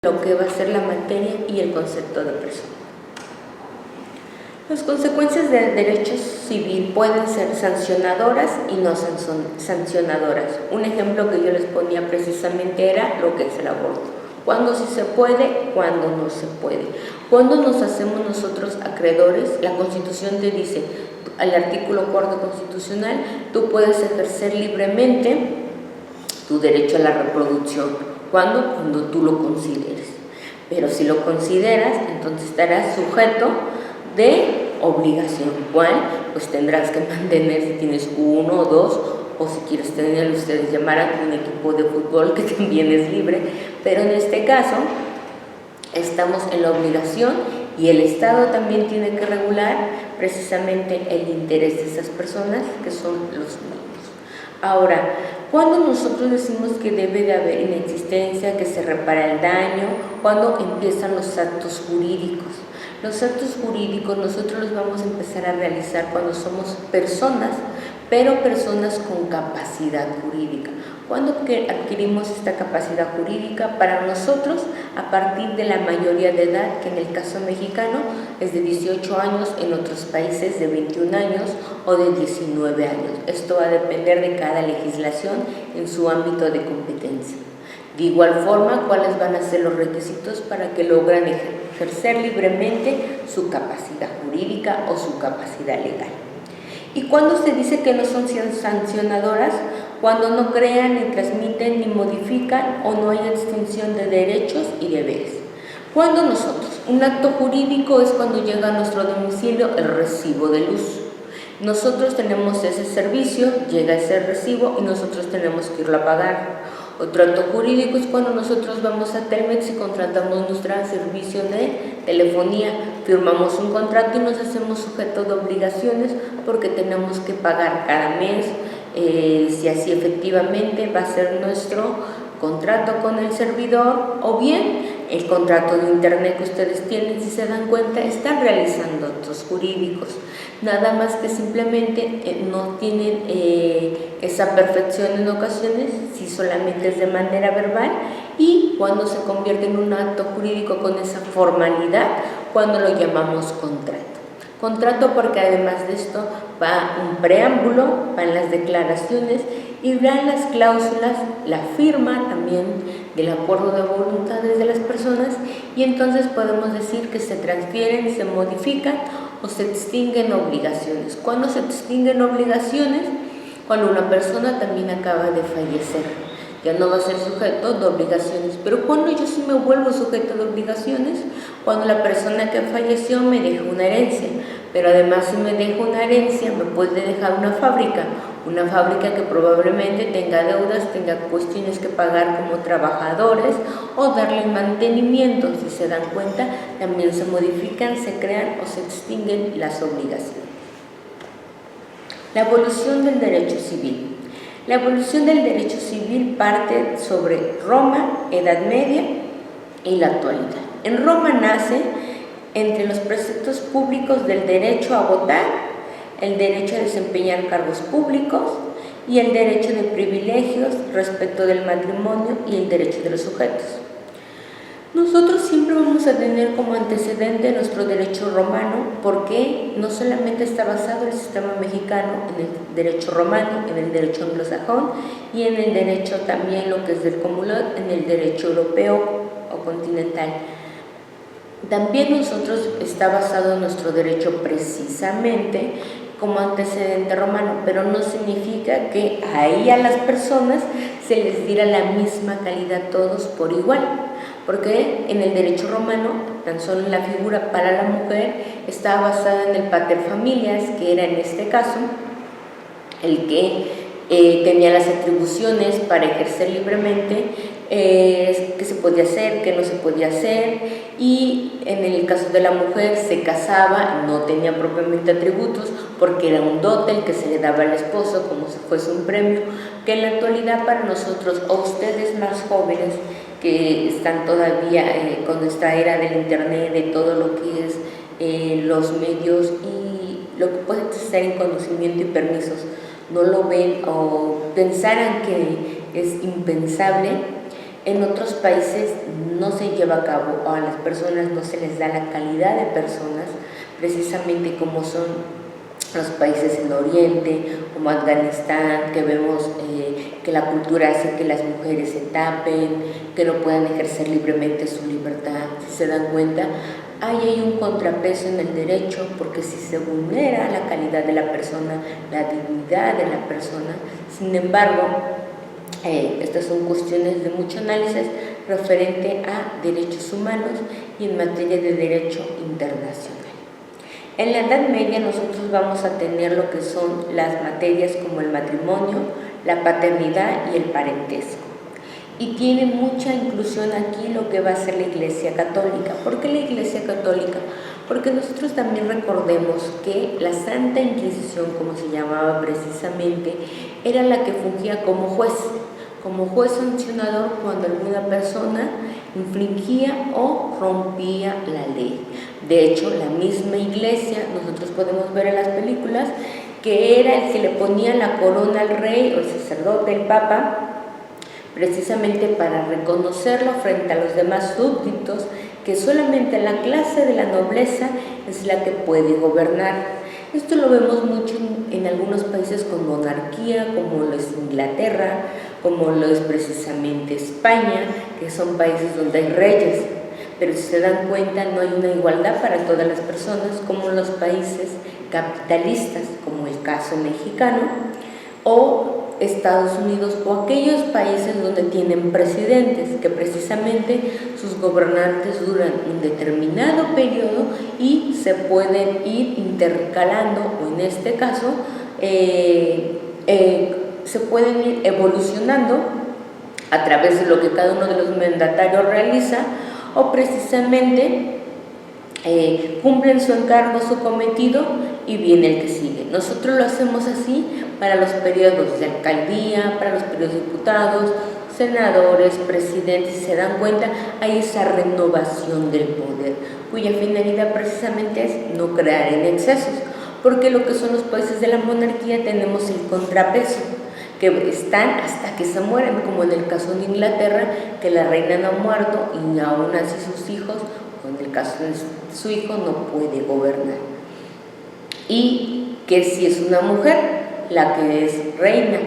lo que va a ser la materia y el concepto de persona. Las consecuencias del derecho civil pueden ser sancionadoras y no sancionadoras. Un ejemplo que yo les ponía precisamente era lo que es el aborto. Cuándo sí se puede, cuándo no se puede. Cuando nos hacemos nosotros acreedores, la Constitución te dice, al artículo 4 constitucional, tú puedes ejercer libremente tu derecho a la reproducción. ¿Cuándo? Cuando tú lo consideres. Pero si lo consideras, entonces estarás sujeto de obligación. ¿Cuál? Pues tendrás que mantener, si tienes uno o dos, o si quieres tener, ustedes llamarán un equipo de fútbol que también es libre, pero en este caso estamos en la obligación y el Estado también tiene que regular precisamente el interés de esas personas que son los niños. Ahora, cuando nosotros decimos que debe de haber inexistencia, que se repara el daño, cuando empiezan los actos jurídicos. Los actos jurídicos nosotros los vamos a empezar a realizar cuando somos personas, pero personas con capacidad jurídica. ¿Cuándo adquirimos esta capacidad jurídica? Para nosotros, a partir de la mayoría de edad, que en el caso mexicano es de 18 años, en otros países de 21 años o de 19 años. Esto va a depender de cada legislación en su ámbito de competencia. De igual forma, ¿cuáles van a ser los requisitos para que logren ejercer libremente su capacidad jurídica o su capacidad legal? ¿Y cuándo se dice que no son sancionadoras? Cuando no crean, ni transmiten, ni modifican o no hay extinción de derechos y deberes. Cuando nosotros, un acto jurídico es cuando llega a nuestro domicilio el recibo de luz. Nosotros tenemos ese servicio, llega ese recibo y nosotros tenemos que irlo a pagar. Otro acto jurídico es cuando nosotros vamos a Telmex y contratamos nuestro servicio de telefonía, firmamos un contrato y nos hacemos sujetos de obligaciones porque tenemos que pagar cada mes, si así efectivamente va a ser nuestro contrato con el servidor o bien el contrato de internet que ustedes tienen. Si se dan cuenta, están realizando actos jurídicos, nada más que simplemente no tienen esa perfección en ocasiones, si solamente es de manera verbal, y cuando se convierte en un acto jurídico con esa formalidad, cuando lo llamamos contrato. Contrato porque además de esto va un preámbulo, van las declaraciones y van las cláusulas, la firma también del acuerdo de voluntades de las personas, y entonces podemos decir que se transfieren, se modifican o se extinguen obligaciones. ¿Cuándo se extinguen obligaciones? Cuando una persona también acaba de fallecer. Ya no va a ser sujeto de obligaciones. Pero cuando yo sí me vuelvo sujeto de obligaciones, cuando la persona que falleció me deja una herencia, pero además si me deja una herencia me puede dejar una fábrica que probablemente tenga deudas, tenga cuestiones que pagar como trabajadores o darle mantenimiento. Si se dan cuenta, también se modifican, se crean o se extinguen las obligaciones. La evolución del derecho civil. La evolución del derecho civil parte sobre Roma, Edad Media y la actualidad. En Roma nace entre los preceptos públicos del derecho a votar, el derecho a desempeñar cargos públicos y el derecho de privilegios respecto del matrimonio y el derecho de los sujetos. Nosotros siempre vamos a tener como antecedente nuestro derecho romano, porque no solamente está basado en el sistema mexicano, en el derecho romano, en el derecho anglosajón y en el derecho también, lo que es del común, en el derecho europeo o continental. También nosotros está basado en nuestro derecho precisamente como antecedente romano, pero no significa que ahí a las personas se les diera la misma calidad todos por igual, porque en el derecho romano tan solo la figura para la mujer estaba basada en el pater familias, que era en este caso el que tenía las atribuciones para ejercer libremente qué se podía hacer, qué no se podía hacer, y en el caso de la mujer se casaba, no tenía propiamente atributos porque era un dote el que se le daba al esposo como si fuese un premio, que en la actualidad para nosotros, o ustedes más jóvenes que están todavía con esta era del internet, de todo lo que es los medios y lo que puede ser en conocimiento y permisos, no lo ven o pensaran que es impensable, en otros países no se lleva a cabo, o a las personas no se les da la calidad de personas, precisamente como son los países en Oriente, como Afganistán, que vemos que la cultura hace que las mujeres se tapen, que no puedan ejercer libremente su libertad. Si se dan cuenta, ahí hay un contrapeso en el derecho, porque si se vulnera la calidad de la persona, la dignidad de la persona, sin embargo, estas son cuestiones de mucho análisis referente a derechos humanos y en materia de derecho internacional. En la Edad Media nosotros vamos a tener lo que son las materias como el matrimonio, la paternidad y el parentesco. Y tiene mucha inclusión aquí lo que va a ser la Iglesia Católica. ¿Por qué la Iglesia Católica? Porque nosotros también recordemos que la Santa Inquisición, como se llamaba precisamente, era la que fungía como juez sancionador cuando alguna persona infringía o rompía la ley. De hecho, la misma iglesia, nosotros podemos ver en las películas, que era el que le ponía la corona al rey o el sacerdote, el papa, precisamente para reconocerlo frente a los demás súbditos, que solamente la clase de la nobleza es la que puede gobernar. Esto lo vemos mucho en algunos países con monarquía, como lo es Inglaterra, como lo es precisamente España, que son países donde hay reyes. Pero si se dan cuenta, no hay una igualdad para todas las personas, como en los países capitalistas, como el caso mexicano, o Estados Unidos, o aquellos países donde tienen presidentes, que precisamente sus gobernantes duran un determinado periodo y se pueden ir intercalando, o en este caso, se pueden ir evolucionando a través de lo que cada uno de los mandatarios realiza, o precisamente cumplen su encargo, su cometido, y viene el que sigue. Nosotros lo hacemos así para los periodos de alcaldía, para los periodos de diputados, senadores, presidentes. Si se dan cuenta, hay esa renovación del poder, cuya finalidad precisamente es no crear en excesos, porque lo que son los países de la monarquía tenemos el contrapeso, que están hasta que se mueren, como en el caso de Inglaterra, que la reina no ha muerto y aún así sus hijos, o en el caso de su hijo, no puede gobernar. Y que si es una mujer la que es reina,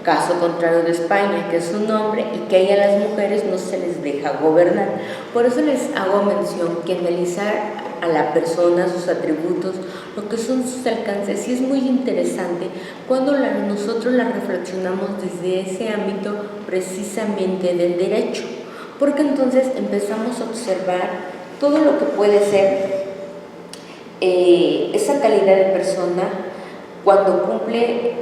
caso contrario de España, que es un hombre, y que ahí a las mujeres no se les deja gobernar. Por eso les hago mención que analizar a la persona, sus atributos, lo que son sus alcances, y es muy interesante cuando nosotros la reflexionamos desde ese ámbito precisamente del derecho, porque entonces empezamos a observar todo lo que puede ser esa calidad de persona cuando cumple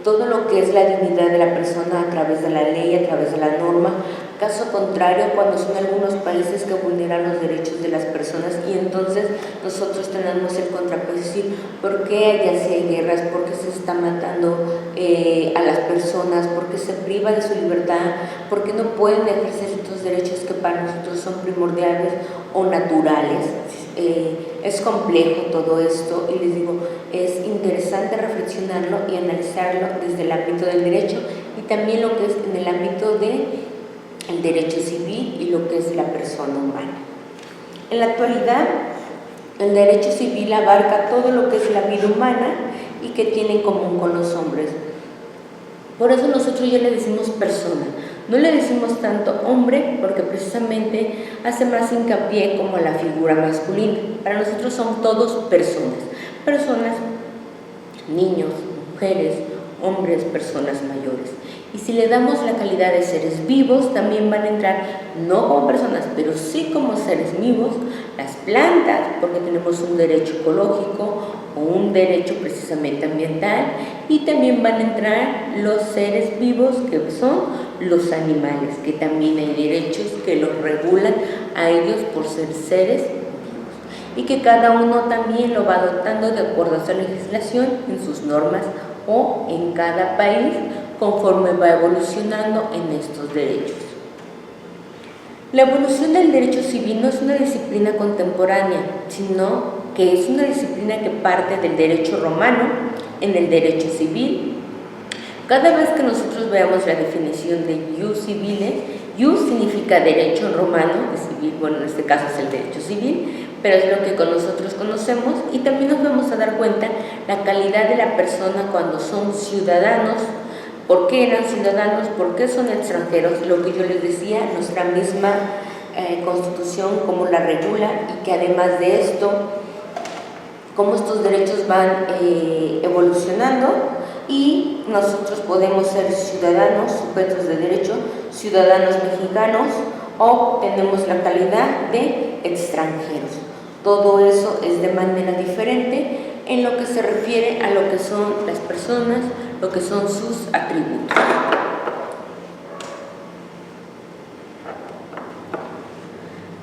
todo lo que es la dignidad de la persona a través de la ley, a través de la norma. Caso contrario, cuando son algunos países que vulneran los derechos de las personas, y entonces nosotros tenemos el contrapeso, decir, ¿por qué ya hay guerras? ¿Por qué se está matando a las personas? ¿Por qué se priva de su libertad? ¿Por qué no pueden ejercer estos derechos que para nosotros son primordiales o naturales? Es complejo todo esto, y les digo, es interesante reflexionarlo y analizarlo desde el ámbito del derecho, y también lo que es en el ámbito del derecho civil y lo que es la persona humana. En la actualidad, el derecho civil abarca todo lo que es la vida humana y que tiene en común con los hombres. Por eso nosotros ya le decimos persona, no le decimos tanto hombre, porque precisamente hace más hincapié como la figura masculina. Para nosotros son todos personas, niños, mujeres, hombres, personas mayores. Y si le damos la calidad de seres vivos, también van a entrar, no como personas, pero sí como seres vivos, las plantas, porque tenemos un derecho ecológico o un derecho precisamente ambiental, y también van a entrar los seres vivos, que son los animales, que también hay derechos que los regulan a ellos por ser seres vivos, y que cada uno también lo va adoptando de acuerdo a su legislación, en sus normas o en cada país, conforme va evolucionando en estos derechos. La evolución del derecho civil no es una disciplina contemporánea, sino que es una disciplina que parte del derecho romano en el derecho civil. Cada vez que nosotros nosotros veamos la definición de ius civile, ius significa derecho en romano, civil, bueno, en este caso es el derecho civil, pero es lo que nosotros conocemos, y también nos vamos a dar cuenta la calidad de la persona cuando son ciudadanos. ¿Por qué eran ciudadanos? ¿Por qué son extranjeros? Lo que yo les decía, nuestra misma Constitución, cómo la regula, y que además de esto, cómo estos derechos van evolucionando, y nosotros podemos ser ciudadanos, sujetos de derecho, ciudadanos mexicanos, o tenemos la calidad de extranjeros. Todo eso es de manera diferente en lo que se refiere a lo que son las personas, lo que son sus atributos.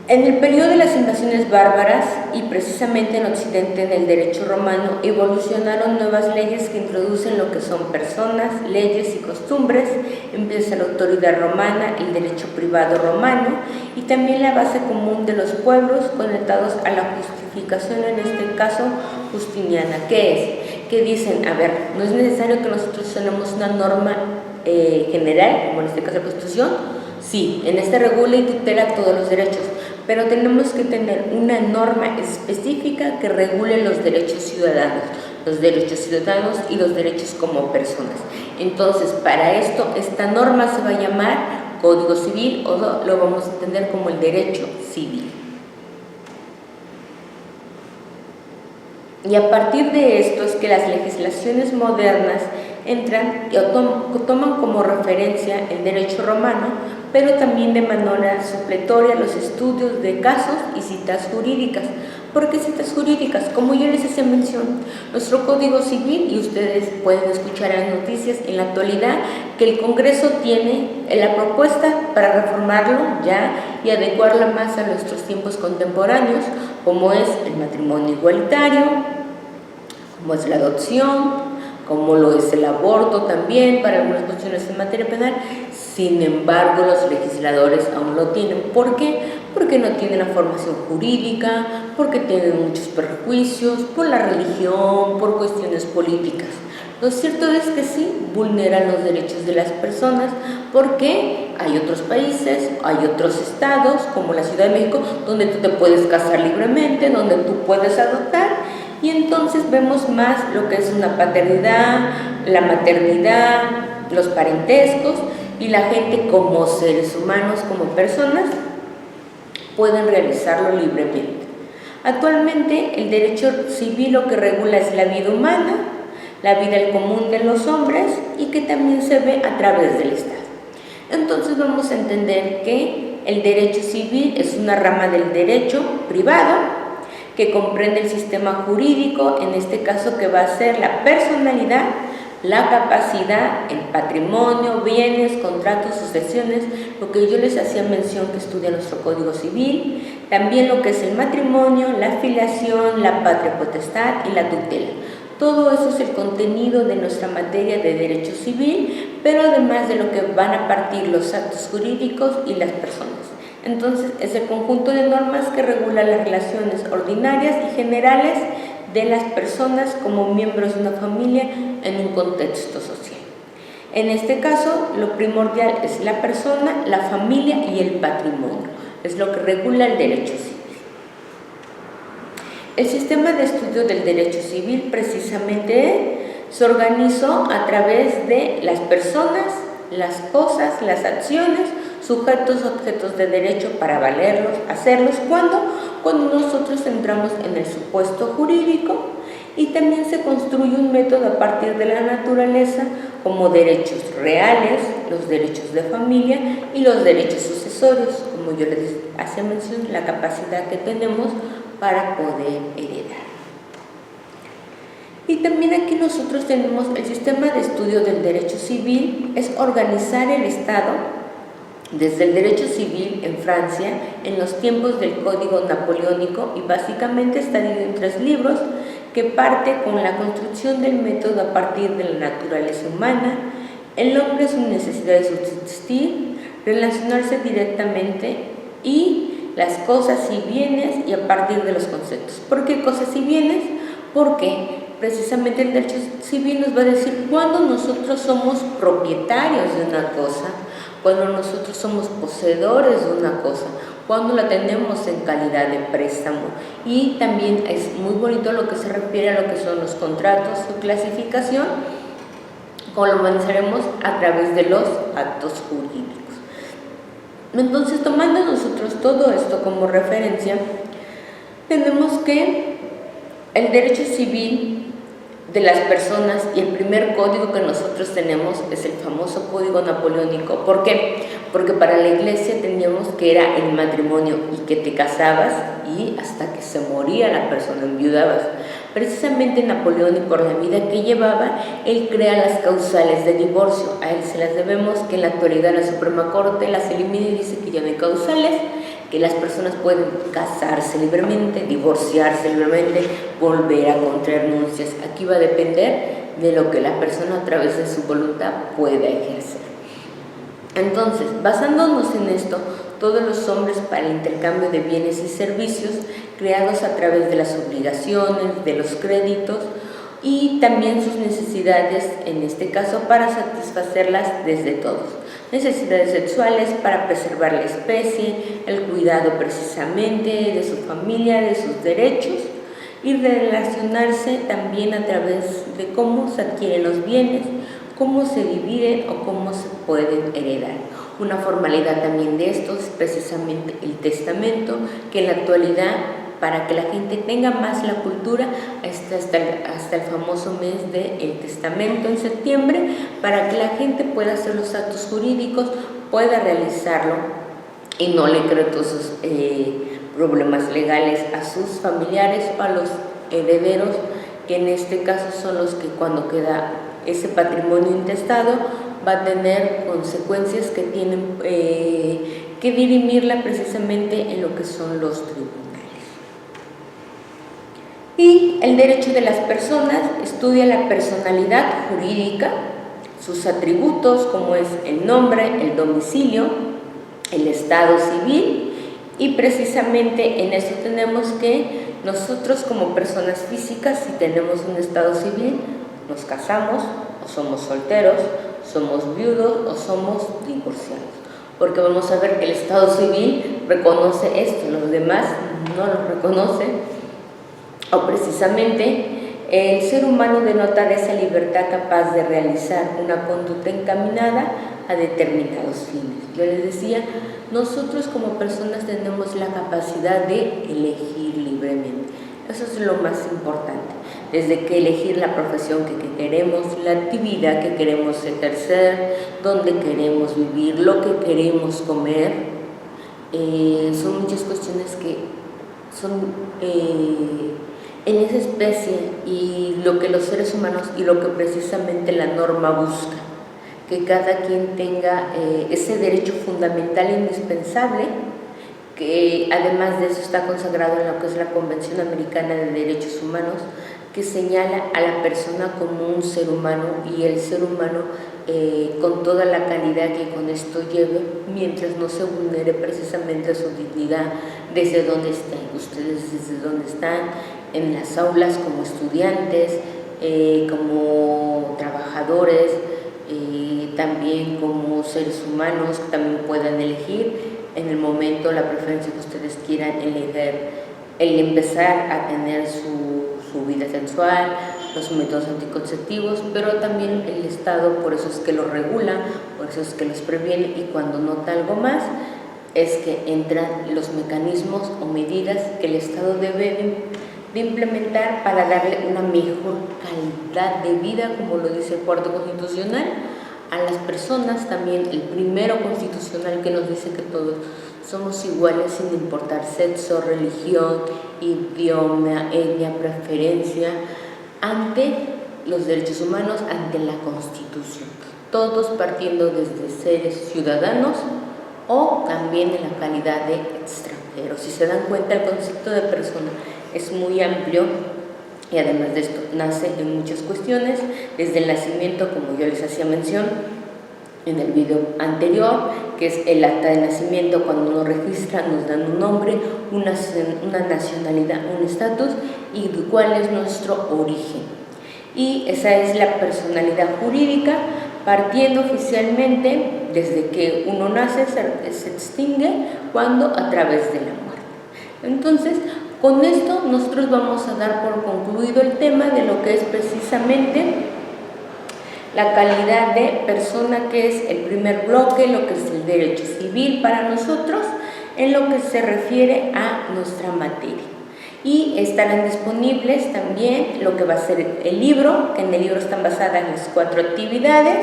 En el periodo de las invasiones bárbaras, y precisamente en Occidente, en el derecho romano, evolucionaron nuevas leyes que introducen lo que son personas, leyes y costumbres. Empieza la autoridad romana, el derecho privado romano, y también la base común de los pueblos conectados a la justificación, en este caso justiniana. ¿Qué es? Que dicen, a ver, no es necesario que nosotros tenemos una norma general, como en este caso la Constitución. Sí, en este regula y tutela todos los derechos, pero tenemos que tener una norma específica que regule los derechos ciudadanos y los derechos como personas. Entonces, para esto, esta norma se va a llamar Código Civil, o lo vamos a entender como el derecho civil. Y a partir de esto es que las legislaciones modernas entran y toman como referencia el derecho romano, pero también de manera supletoria los estudios de casos y citas jurídicas. ¿Por qué citas jurídicas? Como yo les hacía mención, nuestro Código Civil, y ustedes pueden escuchar en las noticias en la actualidad, que el Congreso tiene la propuesta para reformarlo ya y adecuarla más a nuestros tiempos contemporáneos, como es el matrimonio igualitario, como es la adopción, como lo es el aborto también, para algunas cuestiones en materia penal. Sin embargo, los legisladores aún lo tienen. ¿Por qué? Porque no tienen la formación jurídica, porque tienen muchos perjuicios, por la religión, por cuestiones políticas. Lo cierto es que sí, vulneran los derechos de las personas, porque hay otros países, hay otros estados, como la Ciudad de México, donde tú te puedes casar libremente, donde tú puedes adoptar, y entonces vemos más lo que es una paternidad, la maternidad, los parentescos, y la gente como seres humanos, como personas, pueden realizarlo libremente. Actualmente el derecho civil lo que regula es la vida humana, la vida en común de los hombres, y que también se ve a través del Estado. Entonces vamos a entender que el derecho civil es una rama del derecho privado que comprende el sistema jurídico, en este caso que va a ser la personalidad, la capacidad, el patrimonio, bienes, contratos, sucesiones, lo que yo les hacía mención que estudia nuestro Código Civil, también lo que es el matrimonio, la filiación, la patria potestad y la tutela. Todo eso es el contenido de nuestra materia de derecho civil, pero además de lo que van a partir los actos jurídicos y las personas. Entonces, es el conjunto de normas que regula las relaciones ordinarias y generales de las personas como miembros de una familia en un contexto social. En este caso, lo primordial es la persona, la familia y el patrimonio. Es lo que regula el derecho civil. El sistema de estudio del derecho civil precisamente se organizó a través de las personas, las cosas, las acciones, sujetos, objetos de derecho para valerlos, hacerlos, cuando nosotros entramos en el supuesto jurídico, y también se construye un método a partir de la naturaleza, como derechos reales, los derechos de familia y los derechos sucesorios, como yo les hacía mención, la capacidad que tenemos para poder heredar. Y también aquí nosotros tenemos el sistema de estudio del derecho civil, es organizar el Estado desde el derecho civil en Francia, en los tiempos del Código Napoleónico, y básicamente está dividido en 3 libros, que parte con la construcción del método a partir de la naturaleza humana, el hombre, su necesidad de subsistir, relacionarse directamente, y las cosas y bienes, y a partir de los conceptos. ¿Por qué cosas y bienes? Porque precisamente el derecho civil nos va a decir cuándo nosotros somos propietarios de una cosa, cuando nosotros somos poseedores de una cosa, cuando la tenemos en calidad de préstamo. Y también es muy bonito lo que se refiere a lo que son los contratos, su clasificación, como lo analizaremos a través de los actos jurídicos. Entonces, tomando nosotros todo esto como referencia, tenemos que el derecho civil de las personas, y el primer código que nosotros tenemos es el famoso Código Napoleónico. ¿Por qué? Porque para la iglesia teníamos que era el matrimonio y que te casabas y hasta que se moría la persona, enviudabas. Precisamente Napoleón, y por la vida que llevaba, él crea las causales de divorcio. A él se las debemos, que en la actualidad la Suprema Corte las elimina y dice que ya no hay causales, que las personas pueden casarse libremente, divorciarse libremente, volver a contraer nupcias. Aquí va a depender de lo que la persona a través de su voluntad pueda ejercer. Entonces, basándonos en esto, todos los hombres para el intercambio de bienes y servicios creados a través de las obligaciones, de los créditos y también sus necesidades, en este caso para satisfacerlas desde todos. Necesidades sexuales para preservar la especie, el cuidado precisamente de su familia, de sus derechos y relacionarse también a través de cómo se adquieren los bienes, cómo se dividen o cómo se pueden heredar. Una formalidad también de esto es precisamente el testamento, que en la actualidad, para que la gente tenga más la cultura, hasta el famoso mes del testamento en septiembre, para que la gente pueda hacer los actos jurídicos, pueda realizarlo y no le cree todos sus problemas legales a sus familiares o a los herederos, que en este caso son los que cuando queda ese patrimonio intestado va a tener consecuencias que tienen que dirimirla precisamente en lo que son los tribunales. Y el derecho de las personas estudia la personalidad jurídica, sus atributos como es el nombre, el domicilio, el estado civil, y precisamente en eso tenemos que nosotros como personas físicas, si tenemos un estado civil, nos casamos o somos solteros, somos viudos o somos divorciados, porque vamos a ver que el estado civil reconoce esto, los demás no lo reconocen. O precisamente el ser humano denota esa libertad capaz de realizar una conducta encaminada a determinados fines. Yo les decía, nosotros como personas tenemos la capacidad de elegir libremente. Eso es lo más importante. Desde que elegir la profesión que queremos, la actividad que queremos ejercer, dónde queremos vivir, lo que queremos comer. Son muchas cuestiones que son en esa especie y lo que los seres humanos y lo que precisamente la norma busca, que cada quien tenga ese derecho fundamental e indispensable, que además de eso está consagrado en lo que es la Convención Americana de Derechos Humanos, que señala a la persona como un ser humano y el ser humano con toda la calidad que con esto lleve, mientras no se vulnere precisamente su dignidad desde donde estén. Ustedes desde donde están, en las aulas como estudiantes, como trabajadores, también como seres humanos que también puedan elegir en el momento la preferencia que ustedes quieran elegir, el empezar a tener su vida sexual, los métodos anticonceptivos, pero también el Estado por eso es que lo regula, por eso es que los previene, y cuando nota algo más es que entran los mecanismos o medidas que el Estado debe de implementar para darle una mejor calidad de vida, como lo dice el cuarto constitucional, a las personas. También el primero constitucional, que nos dice que todos somos iguales sin importar sexo, religión, idioma, etnia, preferencia, ante los derechos humanos, ante la Constitución, todos partiendo desde seres ciudadanos o también en la calidad de extranjeros. Si se dan cuenta, el concepto de persona es muy amplio y además de esto nace en muchas cuestiones, desde el nacimiento, como yo les hacía mención en el video anterior, que es el acta de nacimiento. Cuando nos registran nos dan un nombre, una nacionalidad, un estatus y cuál es nuestro origen. y esa es la personalidad jurídica, partiendo oficialmente desde que uno nace, se extingue cuando a través de la muerte. Entonces, con esto nosotros vamos a dar por concluido el tema de lo que es precisamente la calidad de persona, que es el primer bloque, lo que es el derecho civil para nosotros, en lo que se refiere a nuestra materia. Y estarán disponibles también lo que va a ser el libro, que en el libro están basadas en las 4 actividades,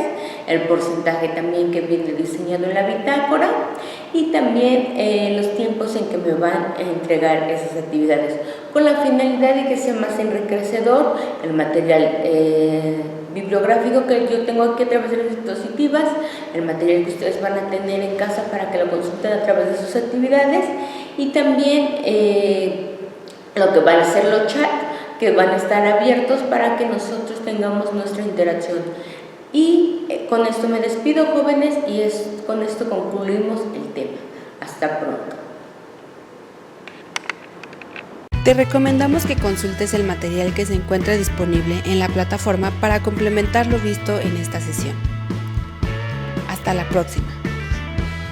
el porcentaje también que viene diseñado en la bitácora y también los tiempos en que me van a entregar esas actividades, con la finalidad de que sea más enriquecedor el material bibliográfico que yo tengo aquí a través de las diapositivas, el material que ustedes van a tener en casa para que lo consulten a través de sus actividades, y también lo que van a ser los chats, que van a estar abiertos para que nosotros tengamos nuestra interacción. Y con esto me despido, jóvenes, y con esto concluimos el tema. Hasta pronto. Te recomendamos que consultes el material que se encuentra disponible en la plataforma para complementar lo visto en esta sesión. Hasta la próxima.